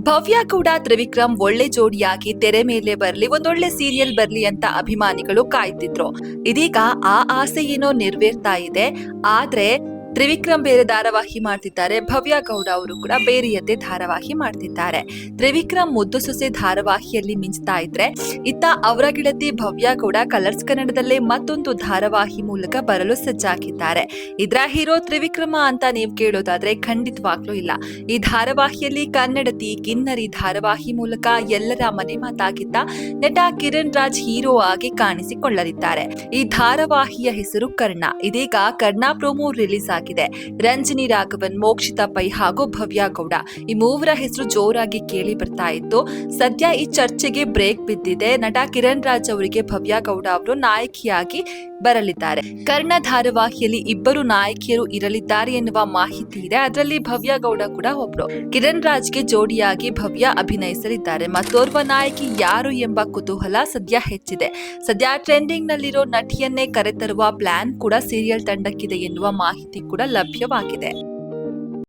ಭವ್ಯ ಕೂಡ ತ್ರಿವಿಕ್ರಮ್ ಒಳ್ಳೆ ಜೋಡಿಯಾಗಿ ತೆರೆ ಮೇಲೆ ಬರ್ಲಿ, ಒಂದೊಳ್ಳೆ ಸೀರಿಯಲ್ ಬರ್ಲಿ ಅಂತ ಅಭಿಮಾನಿಗಳು ಕಾಯ್ತಿದ್ರು. ಇದೀಗ ಆ ಆಸೆ ಏನೋ ನೆರವೇರ್ತಾ ಇದೆ. ಆದ್ರೆ ತ್ರಿವಿಕ್ರಮ್ ಬೇರೆ ಧಾರಾವಾಹಿ ಮಾಡ್ತಿದ್ದಾರೆ, ಭವ್ಯ ಗೌಡ ಅವರು ಕೂಡ ಬೇರೆಯದ್ದೇ ಧಾರಾವಾಹಿ ಮಾಡ್ತಿದ್ದಾರೆ. ತ್ರಿವಿಕ್ರಮ್ ಮುದ್ದು ಸೊಸೆ ಧಾರಾವಾಹಿಯಲ್ಲಿ ಮಿಂಚ್ತಾ ಇದ್ರೆ, ಇತ್ತ ಅವರ ಗೆಳತಿ ಭವ್ಯ ಗೌಡ ಕಲರ್ಸ್ ಕನ್ನಡದಲ್ಲೇ ಮತ್ತೊಂದು ಧಾರಾವಾಹಿ ಮೂಲಕ ಬರಲು ಸಜ್ಜಾಗಿದ್ದಾರೆ. ಇದ್ರ ಹೀರೋ ತ್ರಿವಿಕ್ರಮ ಅಂತ ನೀವು ಕೇಳೋದಾದ್ರೆ ಖಂಡಿತವಾಗ್ಲೂ ಇಲ್ಲ. ಈ ಧಾರಾವಾಹಿಯಲ್ಲಿ ಕನ್ನಡತಿ ಕಿನ್ನರಿ ಧಾರಾವಾಹಿ ಮೂಲಕ ಎಲ್ಲರ ಮನೆ ಮಾತಾಗಿದ್ದ ನಟ ಕಿರಣ್ ರಾಜ್ ಹೀರೋ ಆಗಿ ಕಾಣಿಸಿಕೊಳ್ಳಲಿದ್ದಾರೆ. ಈ ಧಾರಾವಾಹಿಯ ಹೆಸರು ಕರ್ಣ. ಇದೀಗ ಕರ್ಣ ಪ್ರೋಮೋ ರಿಲೀಸ್ ಆಗಿದೆ. ರಂಜಿನಿ ರಾಘವನ್, ಮೋಕ್ಷಿತಾ ಪೈ ಹಾಗೂ ಭವ್ಯ ಗೌಡ ಈ ಮೂವರ ಹೆಸರು ಜೋರಾಗಿ ಕೇಳಿ ಬರ್ತಾ ಇತ್ತು. ಸದ್ಯ ಈ ಚರ್ಚೆಗೆ ಬ್ರೇಕ್ ಬಿದ್ದಿದೆ. ನಟ ಕಿರಣ್ ರಾಜ್ ಅವರಿಗೆ ಭವ್ಯ ಗೌಡ ಅವರು ನಾಯಕಿಯಾಗಿ ಬರಲಿದ್ದಾರೆ. ಕರ್ಣ ಧಾರಾವಾಹಿಯಲ್ಲಿ ಇಬ್ಬರು ನಾಯಕಿಯರು ಇರಲಿದ್ದಾರೆ ಎನ್ನುವ ಮಾಹಿತಿ ಇದೆ. ಅದರಲ್ಲಿ ಭವ್ಯ ಗೌಡ ಕೂಡ ಒಬ್ರು. ಕಿರಣ್ ರಾಜ್ಗೆ ಜೋಡಿಯಾಗಿ ಭವ್ಯ ಅಭಿನಯಿಸಲಿದ್ದಾರೆ. ಮತ್ತೋರ್ವ ನಾಯಕಿ ಯಾರು ಎಂಬ ಕುತೂಹಲ ಸದ್ಯ ಹೆಚ್ಚಿದೆ. ಸದ್ಯ ಟ್ರೆಂಡಿಂಗ್ ನಲ್ಲಿರೋ ನಟಿಯನ್ನೇ ಕರೆತರುವ ಪ್ಲಾನ್ ಕೂಡ ಸೀರಿಯಲ್ ತಂಡಕ್ಕಿದೆ ಎನ್ನುವ ಮಾಹಿತಿ ಕೂಡ ಲಭ್ಯವಾಗಿದೆ.